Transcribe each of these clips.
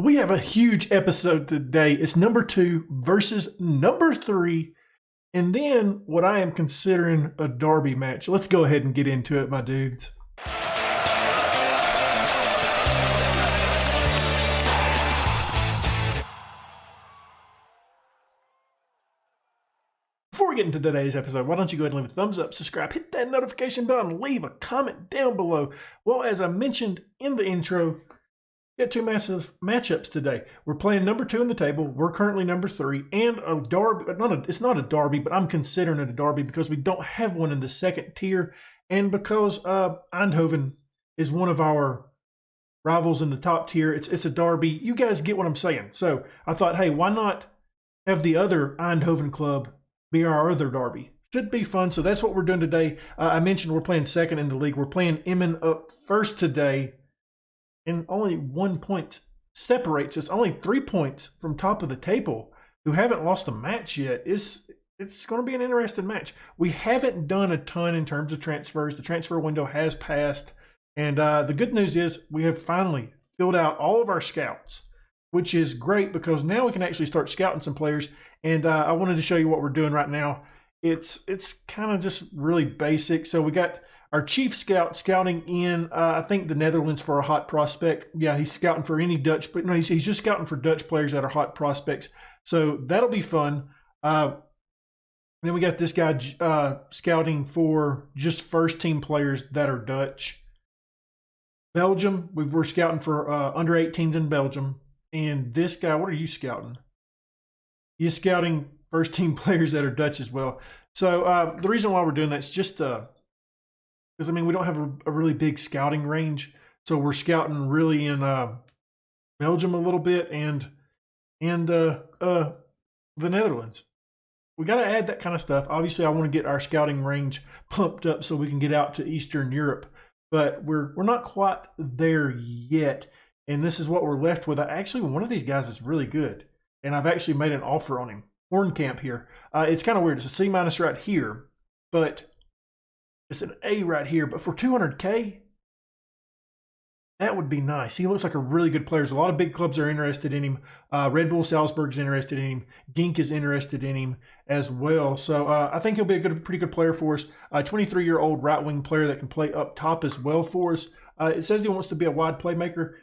We have a huge episode today. It's number 2 versus number 3, and then what I am considering a derby match. Let's go ahead and get into it, my dudes. Before we get into today's episode, why don't you go ahead and leave a thumbs up, subscribe, hit that notification bell, and leave a comment down below. Well, as I mentioned in the intro, we got two massive matchups today. We're playing number 2 in the table. We're currently number 3, and a derby. It's not a derby, but I'm considering it a derby because we don't have one in the second tier, and because Eindhoven is one of our rivals in the top tier. It's a derby. You guys get what I'm saying. So I thought, hey, why not have the other Eindhoven club be our other derby? Should be fun. So that's what we're doing today. I mentioned we're playing second in the league. We're playing Emmen up first today. And only 1 point separates us, only 3 points from top of the table, who haven't lost a match yet. It's going to be an interesting match. We haven't done a ton in terms of transfers. The transfer window has passed. And the good news is we have finally filled out all of our scouts, which is great because now we can actually start scouting some players. And I wanted to show you what we're doing right now. It's kind of just really basic. So we got our chief scout scouting in, I think, the Netherlands for a hot prospect. Yeah, he's scouting for any Dutch, but no, he's just scouting for Dutch players that are hot prospects. So that'll be fun. Then we got this guy scouting for just first team players that are Dutch. Belgium, we're scouting for under 18s in Belgium. And this guy, what are you scouting? He's scouting first team players that are Dutch as well. So the reason why we're doing that is just because, I mean, we don't have a really big scouting range. So we're scouting really in Belgium a little bit and the Netherlands. We got to add that kind of stuff. Obviously, I want to get our scouting range pumped up so we can get out to Eastern Europe. But we're not quite there yet. And this is what we're left with. Actually, one of these guys is really good. And I've actually made an offer on him. Hornkamp here. It's kind of weird. It's a C- right here. But it's an A right here, but for 200K, that would be nice. He looks like a really good player. A lot of big clubs are interested in him. Red Bull Salzburg's interested in him. Genk is interested in him as well. So I think he'll be a pretty good player for us. A 23-year-old right-wing player that can play up top as well for us. It says he wants to be a wide playmaker.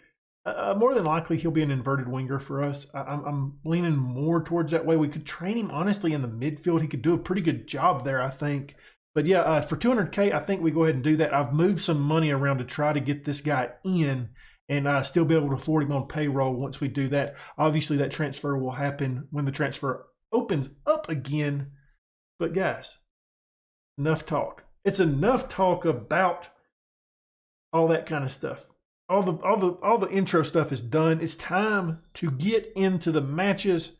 More than likely, he'll be an inverted winger for us. I'm leaning more towards that way. We could train him, honestly, in the midfield. He could do a pretty good job there, I think. But yeah, for 200K, I think we go ahead and do that. I've moved some money around to try to get this guy in and still be able to afford him on payroll once we do that. Obviously, that transfer will happen when the transfer opens up again. But guys, enough talk. It's enough talk about all that kind of stuff. All the intro stuff is done. It's time to get into the matches.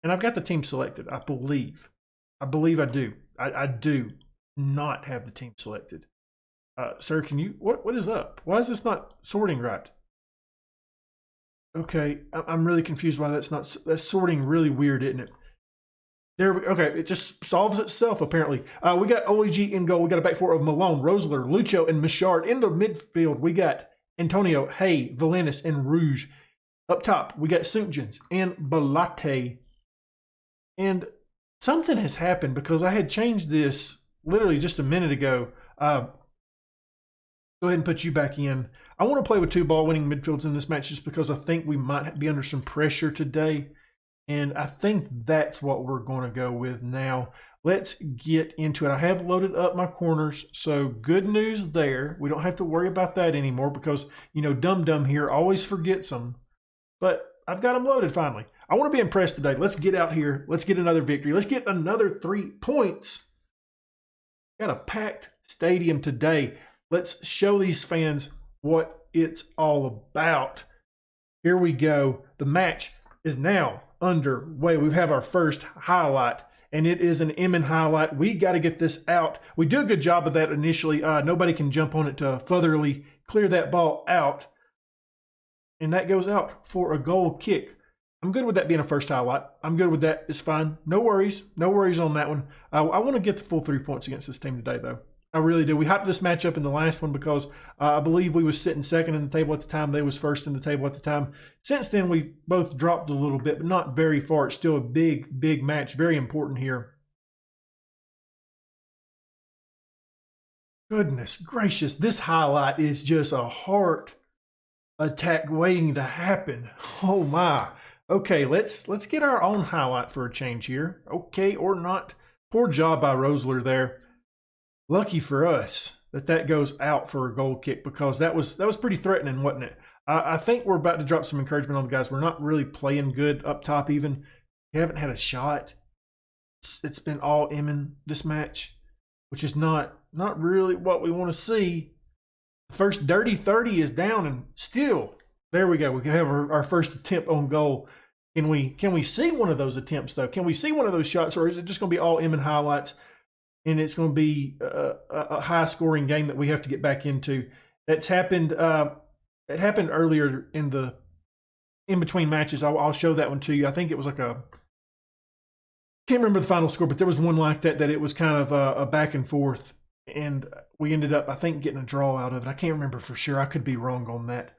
And I've got the team selected, I believe. I do. I do not have the team selected. Sir, can you, what is up? Why is this not sorting right? Okay, I'm really confused why that's sorting really weird, isn't it? Okay, it just solves itself apparently. We got Oligi in goal. We got a back four of Malone, Rosler, Lucho, and Michard. In the midfield, we got Antonio, Hay, Valenis, and Rouge. Up top, we got Suntjens and Balate. And something has happened because I had changed this literally just a minute ago. Go ahead and put you back in. I want to play with 2 ball-winning midfields in this match just because I think we might be under some pressure today. And I think that's what we're going to go with now. Let's get into it. I have loaded up my corners, so good news there. We don't have to worry about that anymore because, you know, Dum here always forgets them. But I've got them loaded finally. I want to be impressed today. Let's get out here. Let's get another victory. Let's get another 3 points. Got a packed stadium today. Let's show these fans what it's all about. Here we go. The match is now underway. We have our first highlight, and it is an Emmen highlight. We got to get this out. We do a good job of that initially. Nobody can jump on it to furtherly clear that ball out, and that goes out for a goal kick. I'm good with that being a first highlight. I'm good with that. It's fine. No worries. No worries on that one. I want to get the full 3 points against this team today, though. I really do. We hyped this matchup in the last one because I believe we was sitting second in the table at the time. They was first in the table at the time. Since then, we both dropped a little bit, but not very far. It's still a big, big match. Very important here. Goodness gracious. This highlight is just a heart attack waiting to happen. Oh, my. Okay, let's get our own highlight for a change here. Okay, or not. Poor job by Rosler there. Lucky for us that goes out for a goal kick, because that was pretty threatening, wasn't it? I think we're about to drop some encouragement on the guys. We're not really playing good up top even. We haven't had a shot. It's been all Emin this match, which is not really what we want to see. The first dirty 30 is down, and still, there we go. We can have our first attempt on goal. Can we see one of those attempts, though? Can we see one of those shots, or is it just going to be all Emin highlights? And it's going to be a high-scoring game that we have to get back into. That's happened. It happened earlier in between matches. I'll show that one to you. I think it was like can't remember the final score, but there was one like that it was kind of a back and forth, and we ended up, I think, getting a draw out of it. I can't remember for sure. I could be wrong on that.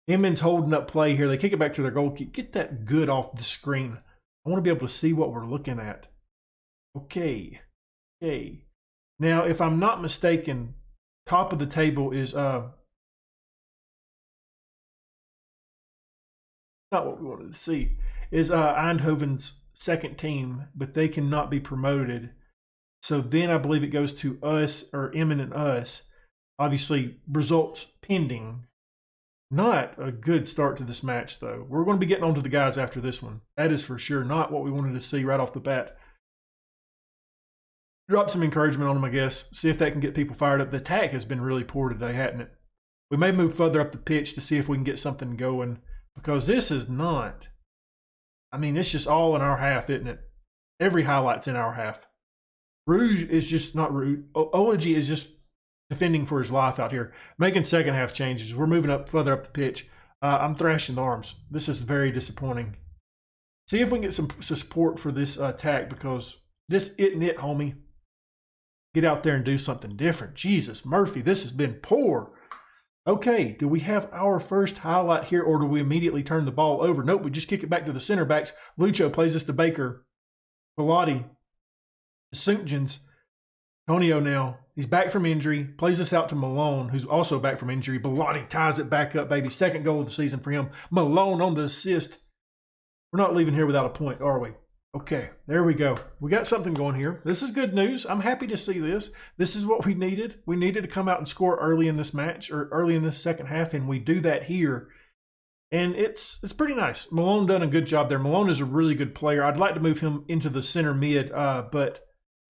Emin's holding up play here. They kick it back to their goal kick. Get that good off the screen. I want to be able to see what we're looking at. Okay. Now, if I'm not mistaken, top of the table is not what we wanted to see. Is Eindhoven's second team, but they cannot be promoted. So then I believe it goes to us, or Emin and us. Obviously, results pending. Not a good start to this match, though. We're going to be getting on to the guys after this one. That is for sure not what we wanted to see right off the bat. Drop some encouragement on them, I guess. See if that can get people fired up. The attack has been really poor today, hasn't it? We may move further up the pitch to see if we can get something going, because this is not. I mean, it's just all in our half, isn't it? Every highlight's in our half. Rouge is just not Rouge. Ology is just defending for his life out here, making second half changes. We're moving up further up the pitch. I'm thrashing arms. This is very disappointing. See if we can get some support for this attack, because this isn't it, homie. Get out there and do something different. Jesus, Murphy, this has been poor. Okay, do we have our first highlight here, or do we immediately turn the ball over? Nope, we just kick it back to the center backs. Lucho plays this to Baker. Bellotti. Suntjens. Tonio now. He's back from injury. Plays this out to Malone, who's also back from injury. Bellotti ties it back up, baby. Second goal of the season for him. Malone on the assist. We're not leaving here without a point, are we? Okay, there we go. We got something going here. This is good news. I'm happy to see this. This is what we needed. We needed to come out and score early in this match, or early in this second half, and we do that here. And it's pretty nice. Malone done a good job there. Malone is a really good player. I'd like to move him into the center mid,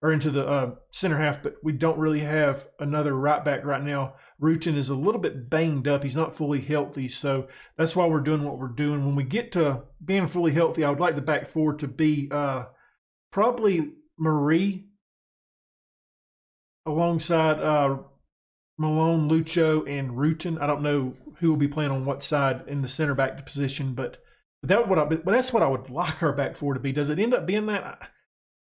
or into the center half, but we don't really have another right back right now. Rutan is a little bit banged up. He's not fully healthy, so that's why we're doing what we're doing. When we get to being fully healthy, I would like the back four to be probably Marie alongside Malone, Lucho, and Rutan. I don't know who will be playing on what side in the center back position, but that's what I would like our back four to be. Does it end up being that?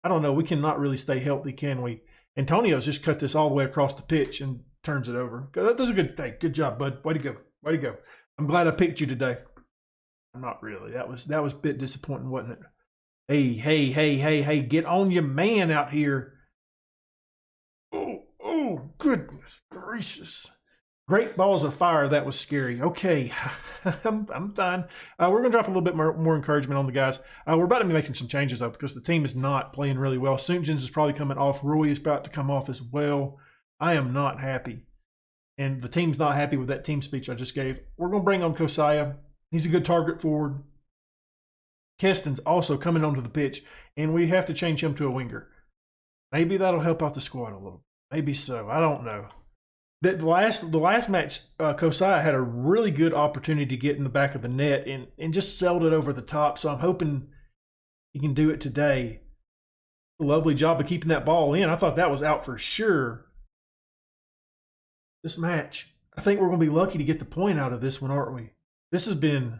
I don't know. We cannot really stay healthy, can we? Antonio's just cut this all the way across the pitch and turns it over. That does a good thing. Good job, bud. Way to go. Way to go. I'm glad I picked you today. Not really. That was a bit disappointing, wasn't it? Hey. Get on your man out here. Oh, goodness gracious. Great balls of fire. That was scary. Okay, I'm fine. We're going to drop a little bit more encouragement on the guys. We're about to be making some changes, though, because the team is not playing really well. Suntjens is probably coming off. Roy is about to come off as well. I am not happy. And the team's not happy with that team speech I just gave. We're going to bring on Kosaya. He's a good target forward. Keston's also coming onto the pitch, and we have to change him to a winger. Maybe that'll help out the squad a little. Maybe so. I don't know. The last match, Kosaya had a really good opportunity to get in the back of the net and just sailed it over the top. So I'm hoping he can do it today. A lovely job of keeping that ball in. I thought that was out for sure. This match, I think we're going to be lucky to get the point out of this one, aren't we? This has been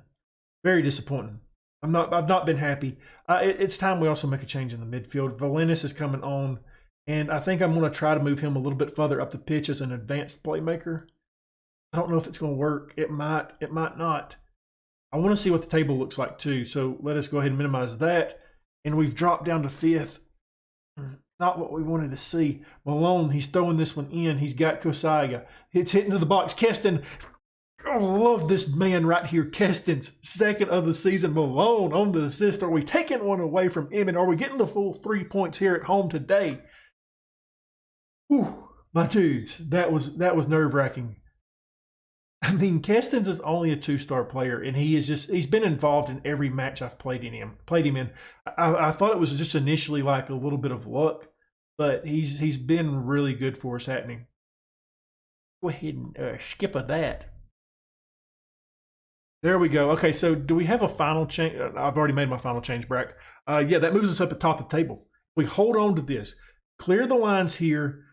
very disappointing. I've not been happy. It's time we also make a change in the midfield. Valenis is coming on. And I think I'm going to try to move him a little bit further up the pitch as an advanced playmaker. I don't know if it's going to work. It might not. I want to see what the table looks like too. So let us go ahead and minimize that. And we've dropped down to 5th. Not what we wanted to see. Malone, he's throwing this one in. He's got Kosaya. It's hitting to the box. Keston. I love this man right here. Keston's 2nd of the season. Malone on the assist. Are we taking one away from Emmett? Are we getting the full 3 points here at home today? Whew, my dudes, that was nerve-wracking. I mean, Keston's is only a 2-star player, and he's been involved in every match I've played him in. I thought it was just initially like a little bit of luck, but he's been really good for us happening. Go ahead and skip of that. There we go. Okay, so do we have a final change? I've already made my final change, Brack. Yeah, that moves us up at top of the table. We hold on to this. Clear the lines here.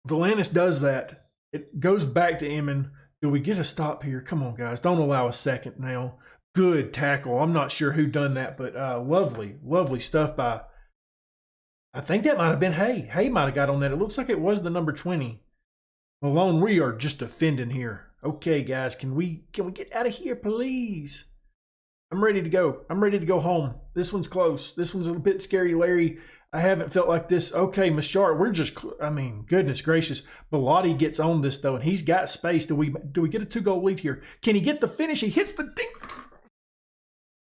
Valanis does that. It goes back to Emin. Do we get a stop here? Come on, guys. Don't allow a second now. Good tackle. I'm not sure who done that, but lovely stuff by, I think that might have been Hay. Hay might have got on that. It looks like it was the number 20. Malone, we are just defending here. Okay, guys, can we get out of here, please? I'm ready to go. I'm ready to go home. This one's close. This one's a bit scary, Larry. I haven't felt like this. Okay, Mashar, we're just, I mean, goodness gracious. Bellotti gets on this, though, and he's got space. Do we get a 2-goal lead here? Can he get the finish? He hits the ding.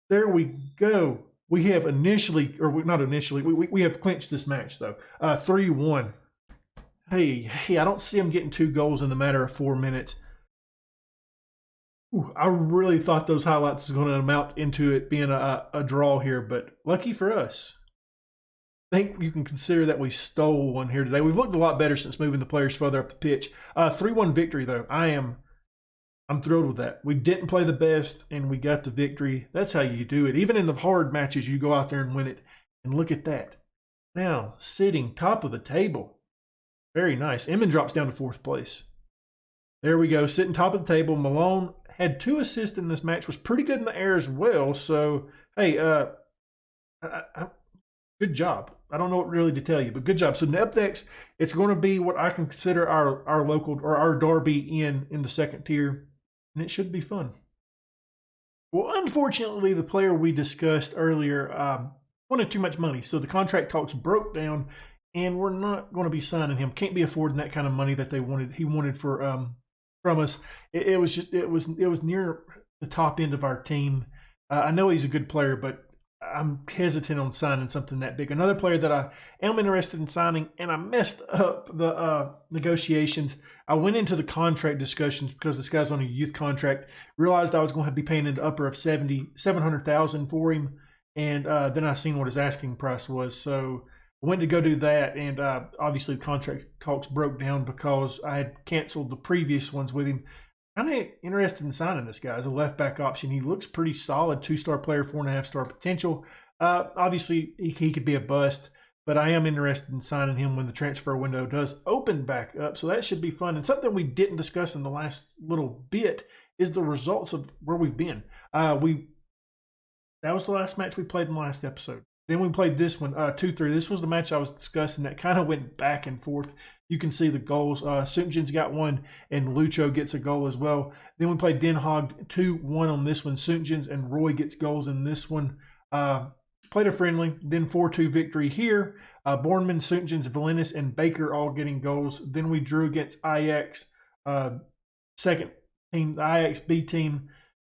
There we go. We have initially, or not initially, we have clinched this match, though. 3-1. Hey, I don't see him getting 2 goals in the matter of 4 minutes. Ooh, I really thought those highlights was going to amount into it being a draw here, but lucky for us. I think you can consider that we stole one here today. We've looked a lot better since moving the players further up the pitch. 3-1 victory, though. I'm thrilled with that. We didn't play the best, and we got the victory. That's how you do it. Even in the hard matches, you go out there and win it. And look at that. Now, sitting top of the table. Very nice. Emin drops down to 4th place. There we go. Sitting top of the table. Malone had 2 assists in this match. Was pretty good in the air as well. So, hey, good job. I don't know what really to tell you, but good job. So up next, it's going to be what I can consider our local or our derby in the 2nd tier, and it should be fun. Well, unfortunately, the player we discussed earlier wanted too much money, so the contract talks broke down, and we're not going to be signing him. Can't be affording that kind of money that he wanted for from us. It was near the top end of our team. I know he's a good player, but I'm hesitant on signing something that big. Another player that I am interested in signing, and I messed up the negotiations. I went into the contract discussions because this guy's on a youth contract, realized I was going to be paying in the upper of $700,000 for him, and then I seen what his asking price was. So I went to go do that, and obviously the contract talks broke down because I had canceled the previous ones with him. Kind of interested in signing this guy as a left back option. He looks pretty solid, 2-star player, 4.5-star potential. Obviously, he could be a bust, but I am interested in signing him when the transfer window does open back up. So that should be fun. And something we didn't discuss in the last little bit is the results of where we've been. That was the last match we played in the last episode. Then we played this one, 2-3. This was the match I was discussing that kind of went back and forth. You can see the goals. Suntjin's got one, and Lucho gets a goal as well. Then we played Den Haag 2-1 on this one. Suntjin's and Roy gets goals in this one. Played a friendly. Then 4-2 victory here. Bornman, Suntjin's, Valenis, and Baker all getting goals. Then we drew against Ajax, second team, the Ajax B team.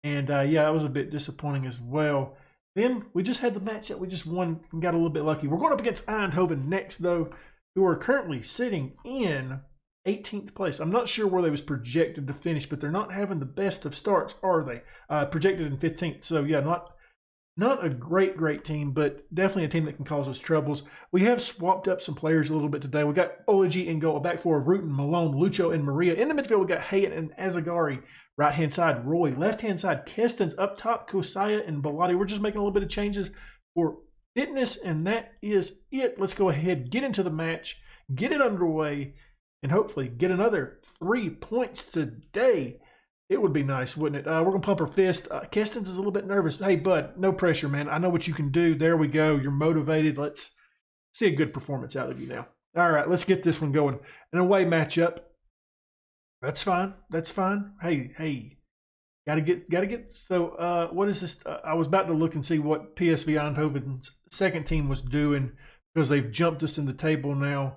And, yeah, that was a bit disappointing as well. Then we just had the match that we just won and got a little bit lucky. We're going up against Eindhoven next, though, who are currently sitting in 18th place. I'm not sure where they was projected to finish, but they're not having the best of starts, are they? Projected in 15th. So, yeah, not a great team, but definitely a team that can cause us troubles. We have swapped up some players a little bit today. We got Olaji in goal, a back four of Rutan, Malone, Lucho, and Maria. In the midfield, we got Hayat and Azagari. Right-hand side, Roy. Left-hand side, Keston's up top, Kosaya and Bellotti. We're just making a little bit of changes for fitness, and that is it. Let's go ahead, get into the match, get it underway, and hopefully get another 3 points today. It would be nice, wouldn't it? We're going to pump our fist. Keston's is a little bit nervous. Hey, bud, no pressure, man. I know what you can do. There we go. You're motivated. Let's see a good performance out of you now. All right, let's get this one going. An away matchup. That's fine. That's fine. Hey. Gotta get. So, what is this? I was about to look and see what PSV Eindhoven's second team was doing because they've jumped us in the table now.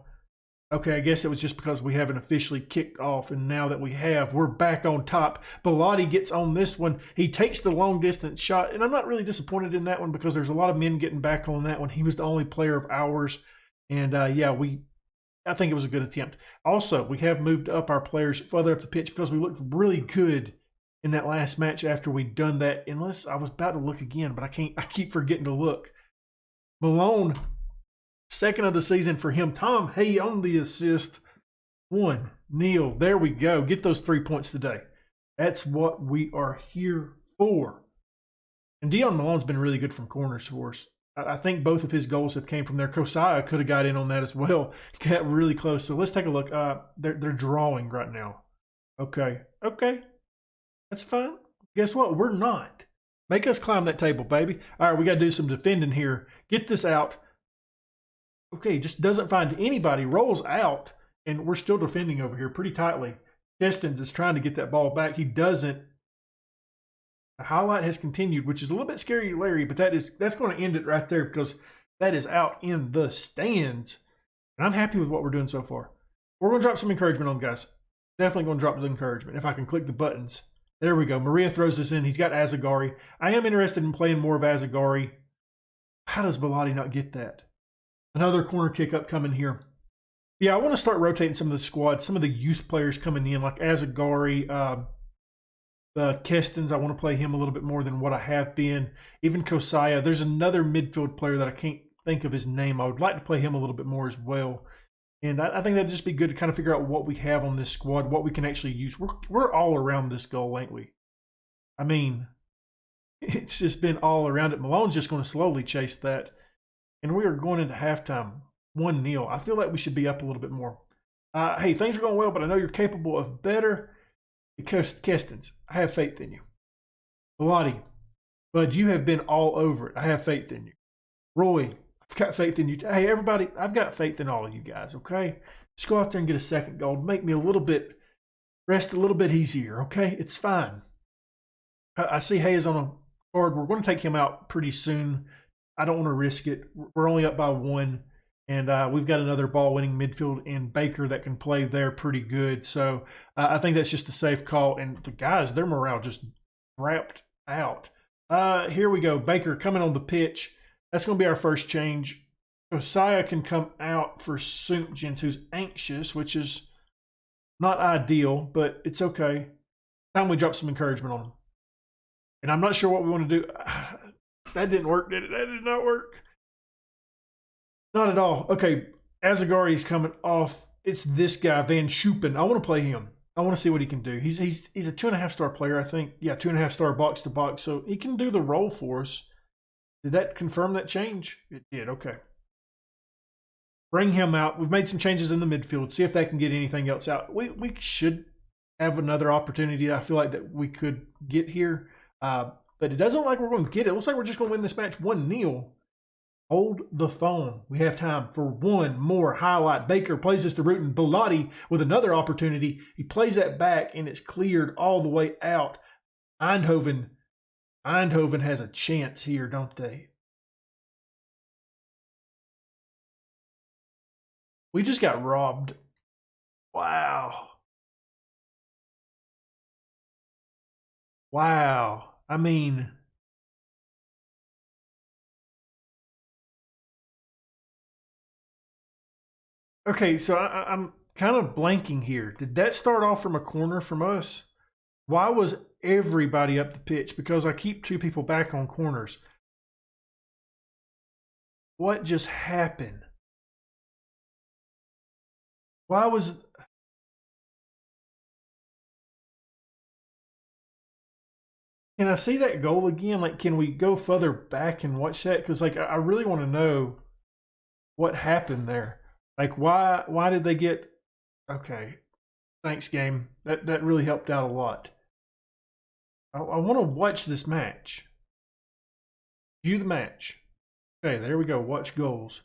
Okay, I guess it was just because we haven't officially kicked off, and now that we have, we're back on top. Bellotti gets on this one. He takes the long distance shot, and I'm not really disappointed in that one because there's a lot of men getting back on that one. He was the only player of ours, and yeah, I think it was a good attempt. Also, we have moved up our players further up the pitch because we looked really good in that last match after we'd done that. Unless I was about to look again, but I keep forgetting to look. Malone, second of the season for him. Tom Hay on the assist. 1-0. There we go. Get those 3 points today. That's what we are here for. And Dion Malone's been really good from corners for us. I think both of his goals have came from there. Kosaya could have got in on that as well. Got really close. So let's take a look. They're drawing right now. Okay. That's fine. Guess what? We're not. Make us climb that table, baby. All right, we got to do some defending here. Get this out. Okay, just doesn't find anybody. Rolls out, and we're still defending over here pretty tightly. Destins is trying to get that ball back. He doesn't. The highlight has continued, which is a little bit scary, Larry, but that's going to end it right there because that is out in the stands. And I'm happy with what we're doing so far. We're going to drop some encouragement on guys. Definitely going to drop the encouragement if I can click the buttons. There we go. Maria throws this in. He's got Azagari. I am interested in playing more of Azagari. How does Bellotti not get that? Another corner kick upcoming here. Yeah, I want to start rotating some of the squad, some of the youth players coming in, like Azagari, the Kestens. I want to play him a little bit more than what I have been. Even Kosaya. There's another midfield player that I can't think of his name. I would like to play him a little bit more as well. And I think that'd just be good to kind of figure out what we have on this squad, what we can actually use. We're all around this goal, ain't we? I mean, it's just been all around it. Malone's just going to slowly chase that. And we are going into halftime 1-0. I feel like we should be up a little bit more. Hey, things are going well, but I know you're capable of better. Because Kestens, I have faith in you. Bellotti, Bud, you have been all over it. I have faith in you. Roy, I've got faith in you. Hey, everybody, I've got faith in all of you guys, okay? Just go out there and get a second goal. Make me rest a little bit easier, okay? It's fine. I see Hayes on a card. We're going to take him out pretty soon. I don't want to risk it. We're only up by 1. And we've got another ball-winning midfield in Baker that can play there pretty good. So I think that's just a safe call. And the guys, their morale just wrapped out. Here we go. Baker coming on the pitch. That's going to be our first change. Josiah can come out for Suntjens, who's anxious, which is not ideal, but it's okay. Time we drop some encouragement on him. And I'm not sure what we want to do. That didn't work, did it? That did not work. Not at all. Okay, Azagari's coming off. It's this guy, Van Schuppen. I want to play him. I want to see what he can do. He's a 2.5-star player, I think. Yeah, 2.5-star box to box. So he can do the role for us. Did that confirm that change? It did. Okay. Bring him out. We've made some changes in the midfield. See if that can get anything else out. We should have another opportunity. I feel like that we could get here. But it doesn't look like we're going to get it. It looks like we're just going to win this match 1-0. Hold the phone. We have time for one more highlight. Baker plays this to Rutten. Bellotti with another opportunity. He plays that back, and it's cleared all the way out. Eindhoven has a chance here, don't they? We just got robbed. Wow. I mean... Okay, so I'm kind of blanking here. Did that start off from a corner from us? Why was everybody up the pitch? Because I keep 2 people back on corners. What just happened? Why was... Can I see that goal again? Like, can we go further back and watch that? Because, like, I really want to know what happened there. Like, why did they get... Okay. Thanks, game. That really helped out a lot. I want to watch this match. View the match. Okay, there we go. Watch goals.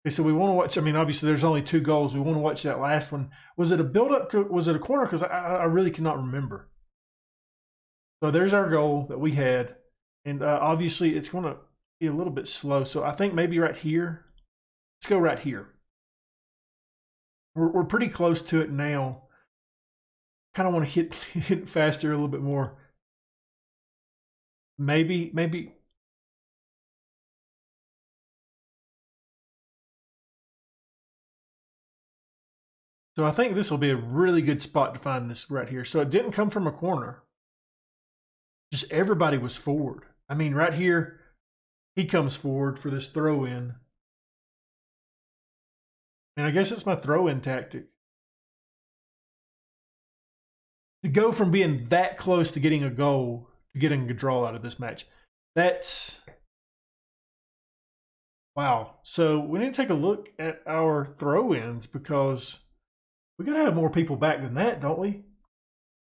Okay, so we want to watch. I mean, obviously, there's only 2 goals. We want to watch that last one. Was it a build-up to? Was it a corner? Because I really cannot remember. So there's our goal that we had, and obviously, it's going to be a little bit slow. So I think maybe right here. Let's go right here. We're pretty close to it now. Kind of want to hit it faster a little bit more. Maybe. So I think this will be a really good spot to find this right here. So it didn't come from a corner. Just everybody was forward. I mean, right here, he comes forward for this throw-in. And I guess it's my throw-in tactic. To go from being that close to getting a goal to getting a draw out of this match. That's... Wow. So we need to take a look at our throw-ins because we got to have more people back than that, don't we?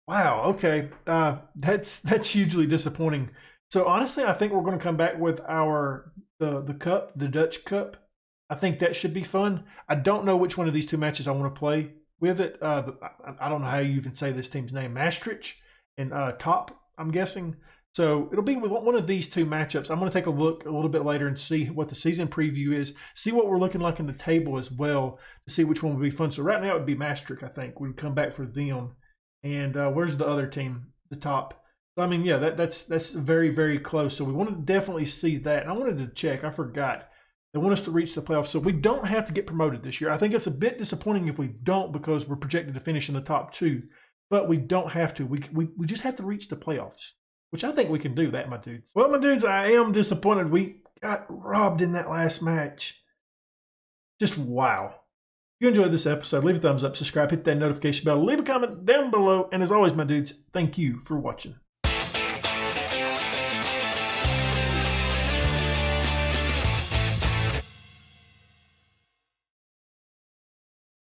Wow. Okay. That's hugely disappointing. So honestly, I think we're going to come back with the cup, the Dutch Cup. I think that should be fun. I don't know which one of these 2 matches I want to play with it. I don't know how you even say this team's name. Maastricht and Top, I'm guessing. So it'll be with one of these 2 matchups. I'm going to take a look a little bit later and see what the season preview is, see what we're looking like in the table as well, to see which one would be fun. So right now it would be Maastricht, I think. We'd come back for them. And where's the other team? The Top. So, I mean, yeah, that's very, very close. So we want to definitely see that. And I wanted to check. I forgot. They want us to reach the playoffs. So we don't have to get promoted this year. I think it's a bit disappointing if we don't because we're projected to finish in the top 2. But we don't have to. We just have to reach the playoffs, which I think we can do that, my dudes. Well, my dudes, I am disappointed. We got robbed in that last match. Just wow. If you enjoyed this episode, leave a thumbs up, subscribe, hit that notification bell, leave a comment down below. And as always, my dudes, thank you for watching.